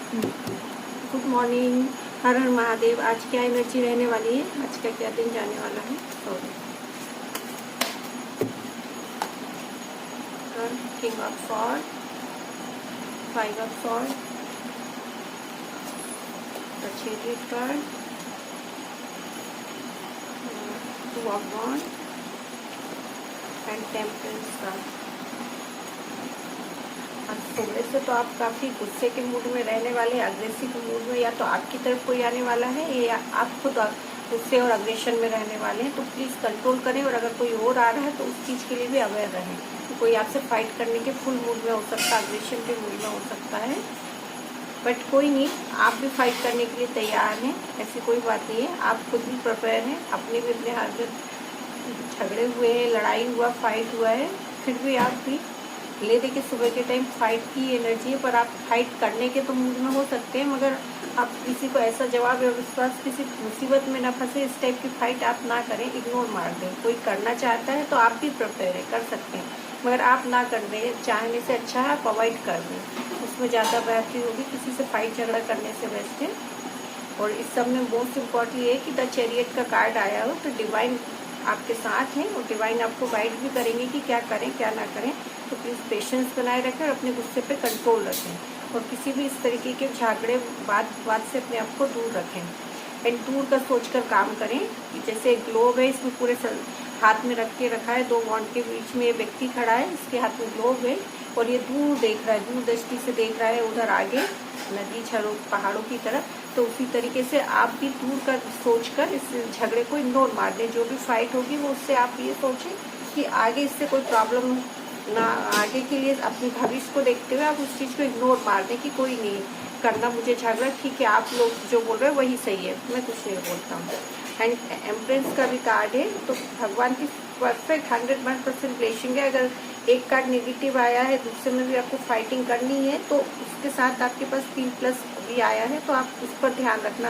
Good morning. Har Har Mahadev. आज क्या energy रहने वाली है, आज का क्या दिन जाने वाला है। King of sword, 5 of sword, the chariot card, 2 of wand and temperance card. सुबह से तो आप काफ़ी गुस्से के मूड में रहने वाले, अग्रेसिव मूड में, या तो आपकी तरफ कोई आने वाला है या आप खुद गुस्से और अग्रेशन में रहने वाले हैं। तो प्लीज़ कंट्रोल करें, और अगर कोई और आ रहा है तो उस चीज़ के लिए भी अवेयर रहें। तो कोई आपसे फाइट करने के फुल मूड में हो सकता है, अग्रेशन के मूड में हो सकता है, बट कोई नहीं, आप भी फाइट करने के लिए तैयार हैं, ऐसी कोई बात नहीं है। आप खुद भी प्रिपेयर हैं, अपने भी अपने हाथ में झगड़े हुए हैं, लड़ाई हुआ, फाइट हुआ है, फिर भी आप भी ले दे के सुबह के टाइम फाइट की एनर्जी है। पर आप फाइट करने के तो मूड में हो सकते हैं, मगर आप किसी को ऐसा जवाब या विश्वास, किसी मुसीबत में ना फंसे, इस टाइप की फाइट आप ना करें, इग्नोर मार दें। कोई करना चाहता है तो आप भी प्रिपेयर है, कर सकते हैं, मगर आप ना कर दें। चाहने से अच्छा है आप अवॉइड कर दें, उसमें ज़्यादा बेहतरी होगी। किसी से फाइट झगड़ा करने से बेस्ट है। और इस सब में मोस्ट इम्पॉर्टेंट ये है कि द चैरियट का कार्ड आया हो तो डिवाइन आपके साथ हैं, और डिवाइन आपको गाइड भी करेंगे कि क्या करें क्या ना करें। तो प्लीज़ पेशेंस बनाए रखें और अपने गुस्से पे कंट्रोल रखें, और किसी भी इस तरीके के झगड़े बात से अपने आप को दूर रखें। एंड दूर का सोचकर काम करें। जैसे एक ग्लोब है, इसमें पूरे हाथ में रख के रखा है, 2 वॉन्ड के बीच में ये व्यक्ति खड़ा है, इसके हाथ में ग्लोब है, और ये दूर देख रहा है, दूर दृष्टि से देख रहा है उधर आगे नदी झरों पहाड़ों की तरफ। तो उसी तरीके से आप भी दूर का सोचकर इस झगड़े को इग्नोर मार दें। जो भी फाइट होगी वो उससे आप ये सोचें कि आगे इससे कोई प्रॉब्लम ना, आगे के लिए अपने भविष्य को देखते हुए आप उस चीज़ को इग्नोर मार दें कि कोई नहीं करना मुझे झगड़ा, ठीक है, आप लोग जो बोल रहे हैं वही सही है, मैं कुछ नहीं बोलता हूँ। एंड एम्प्रेस का भी कार्ड है, तो भगवान की परफेक्ट 101% ब्लेसिंग है। अगर एक कार्ड नेगेटिव आया है, दूसरे में भी आपको फाइटिंग करनी है, तो उसके साथ आपके पास 3+ भी आया है, तो आप उस पर ध्यान रखना,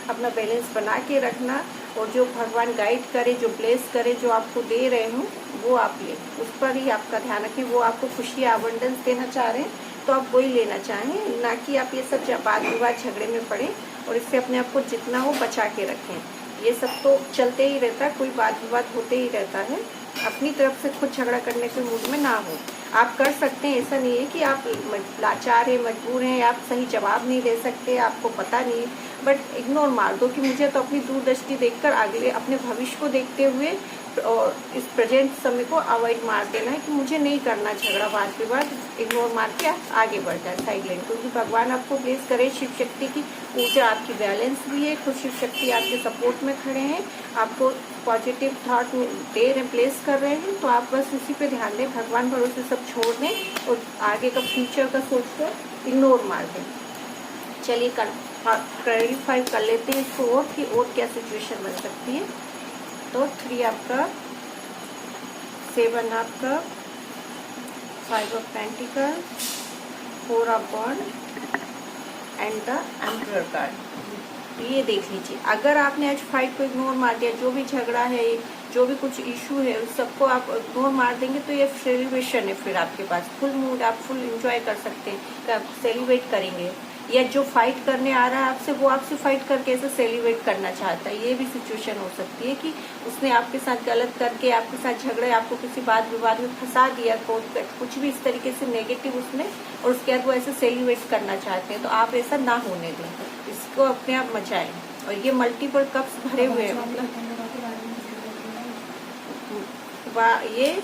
अपना बैलेंस बना के रखना। और जो भगवान गाइड करे, जो ब्लेस करे, जो आपको दे रहे हो वो आप ले, उस पर ही आपका ध्यान रखें। वो आपको खुशी अबंडेंस देना चाह रहे हैं तो आप वही लेना चाहें, ना कि आप ये सब वाद विवाद झगड़े में पड़े, और इससे अपने आप को जितना हो बचा के रखें। ये सब तो चलते ही रहता है, कोई वाद विवाद होते ही रहता है। अपनी तरफ से खुद झगड़ा करने के मूड में ना हो। आप कर सकते हैं, ऐसा नहीं है कि आप लाचार हैं, मजबूर हैं, आप सही जवाब नहीं दे सकते, आपको पता नहीं, बट इग्नोर मार दो कि मुझे तो अपनी दूरदृष्टि देखकर अगले अपने भविष्य को देखते हुए और इस प्रेजेंट समय को अवॉइड मार देना है कि मुझे नहीं करना झगड़ा वाद विवाद। इग्नोर मार के आगे बढ़ जाए साइड लाइन। क्योंकि भगवान आपको ब्लेस करे, शिव शक्ति की ऊर्जा आपकी बैलेंस भी है, खुद शिव शक्ति आपके सपोर्ट में खड़े हैं, आपको पॉजिटिव थॉट दे रहे, प्लेस कर रहे हैं। तो आप बस उसी पे ध्यान दें, भगवान भरोसे सब छोड़ दें और आगे का फ्यूचर का सोचकर इग्नोर मार दें। चलिए क्लैरिफाई कर लेते हैं इसको और क्या सिचुएशन बन सकती है। तो 3 आपका, 7 आपका, 5 of pentacle, 4 of wand and the emperor card. ये देख लीजिए, अगर आपने आज फाइट को इग्नोर मार दिया, जो भी झगड़ा है, जो भी कुछ इशू है, उस सबको आप इग्नोर मार देंगे, तो ये सेलिब्रेशन है फिर आपके पास, फुल मूड, आप फुल एंजॉय कर सकते हैं, सेलिब्रेट करेंगे। या जो फाइट करने आ रहा है आपसे, वो आपसे फाइट करके ऐसे सेलिब्रेट करना चाहता है। ये भी सिचुएशन हो सकती है कि उसने आपके साथ गलत करके, आपके साथ झगड़े, आपको किसी बात विवाद में फंसा दिया, कुछ भी इस तरीके से नेगेटिव उसने, और उसके बाद वो ऐसे सेलिब्रेट करना चाहते हैं। तो आप ऐसा ना होने दें, इसको अपने आप मचाएं। और ये मल्टीपल कप्स भरे हुए हैं, मतलब ये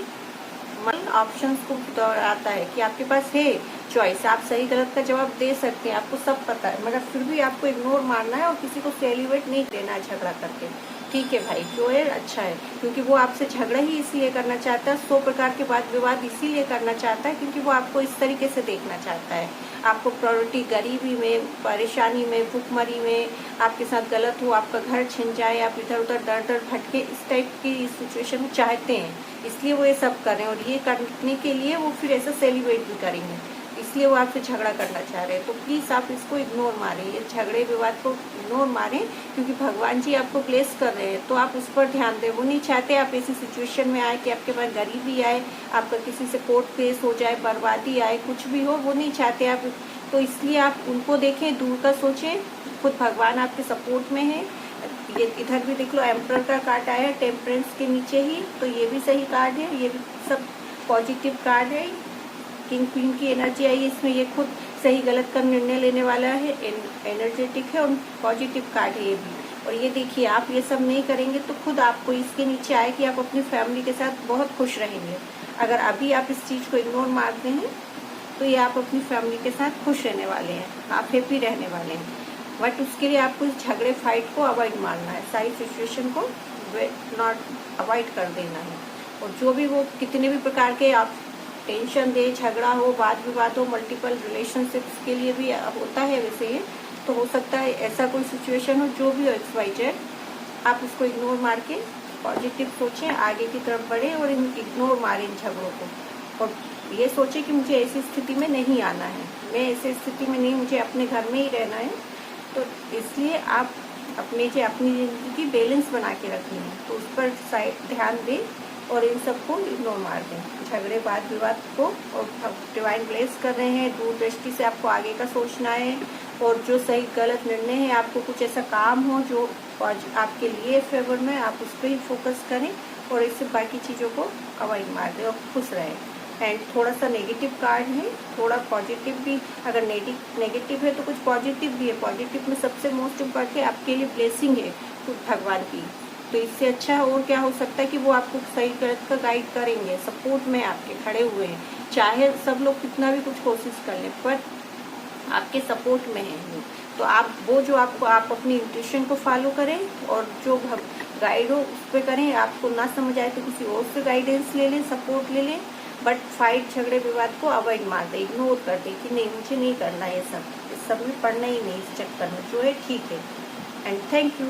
ऑप्शंस को दोहराता है कि आपके पास है चॉइस, आप सही गलत का जवाब दे सकते हैं, आपको सब पता है, मगर फिर भी आपको इग्नोर मारना है और किसी को सेलिब्रेट नहीं देना है झगड़ा करके। ठीक है भाई, जो है अच्छा है, क्योंकि वो आपसे झगड़ा ही इसलिए करना चाहता है, 100 प्रकार के वाद विवाद इसीलिए करना चाहता है क्योंकि वो आपको इस तरीके से देखना चाहता है। आपको प्रायोरिटी गरीबी में, परेशानी में, भूखमरी में आपके साथ गलत हो, आपका घर छिन जाए, आप इधर उधर दर दर भटके, इस टाइप की सिचुएशन में चाहते हैं, इसलिए वो ये सब कर रहे हैं। और ये करने के लिए वो फिर ऐसा सेलिब्रेट भी करेंगे, इसलिए वो आपसे झगड़ा करना चाह रहे हैं। तो प्लीज़ आप इसको इग्नोर मारें, ये झगड़े विवाद को इग्नोर मारें, क्योंकि भगवान जी आपको ब्लेस कर रहे हैं, तो आप उस पर ध्यान दें। वो नहीं चाहते आप ऐसी सिचुएशन में आए कि आपके पास गरीबी आए, आपका किसी से कोर्ट केस हो जाए, बर्बादी आए, कुछ भी हो, वो नहीं चाहते आप तो इसलिए आप उनको देखें, दूर का सोचें, खुद भगवान आपके सपोर्ट में है। ये इधर भी देख लो, एम्परर का कार्ड आया है टेम्परेंस के नीचे ही, तो ये भी सही कार्ड है, ये भी सब पॉजिटिव कार्ड है। किंग क्वीन की एनर्जी आई है इसमें, ये खुद सही गलत का निर्णय लेने वाला है, एनर्जेटिक है और पॉजिटिव कार्ड है ये भी। और ये देखिए, आप ये सब नहीं करेंगे तो खुद आपको इसके नीचे आए कि आप अपनी फैमिली के साथ बहुत खुश रहेंगे। अगर अभी आप इस चीज़ को इग्नोर मारते हैं तो ये आप अपनी फैमिली के साथ खुश रहने वाले हैं, आप हैप्पी रहने वाले हैं। बट उसके लिए आपको इस झगड़े फाइट को अवॉइड मारना है, सारी सिचुएशन को नॉट अवॉइड कर देना है। और जो भी वो कितने भी प्रकार के आप टेंशन दे, झगड़ा हो, वाद विवाद हो, मल्टीपल रिलेशनशिप्स के लिए भी होता है वैसे ये, तो हो सकता है ऐसा कोई सिचुएशन हो, जो भी हो XYZ, आप उसको इग्नोर मार के पॉजिटिव सोचें, आगे की तरफ बढ़ें और इग्नोर मारें इन झगड़ों को। और ये सोचें कि मुझे ऐसी स्थिति में नहीं आना है, मैं ऐसी स्थिति में नहीं, मुझे अपने घर में ही रहना है। तो इसलिए आप अपनी ज़िंदगी की बैलेंस बना के रखनी है, तो उस पर ध्यान दें और इन सबको इग्नोर मार दें, झगड़े वाद विवाद को। और डिवाइन ब्लेस कर रहे हैं, दूरदृष्टि से आपको आगे का सोचना है। और जो सही गलत निर्णय है, आपको कुछ ऐसा काम हो जो आपके लिए फेवर में, आप उस पर ही फोकस करें और इससे बाकी चीज़ों को अवॉइड मार दें और खुश रहें। एंड थोड़ा सा नेगेटिव कार्ड है, थोड़ा पॉजिटिव भी, अगर नेगेटिव है तो कुछ पॉजिटिव भी है। पॉजिटिव में सबसे मोस्ट इम्पोर्टेंट है आपके लिए ब्लेसिंग है भगवान की, तो इससे अच्छा और क्या हो सकता है कि वो आपको सही गलत का गाइड करेंगे, सपोर्ट में आपके खड़े हुए हैं। चाहे सब लोग कितना भी कुछ कोशिश कर लें, पर आपके सपोर्ट में है वो। तो आप वो जो आप अपनी इंट्यूशन को फॉलो करें और जो गाइड हो उस पर करें। आपको ना समझ आए तो किसी और से गाइडेंस ले लें, सपोर्ट ले लें, बट फाइट झगड़े विवाद को अवॉइड मार दें, इग्नोर कर दें कि नहीं, मुझे नहीं करना ये सब, इस सब में पढ़ना ही नहीं, इस चक्कर में जो है ठीक है। And thank you.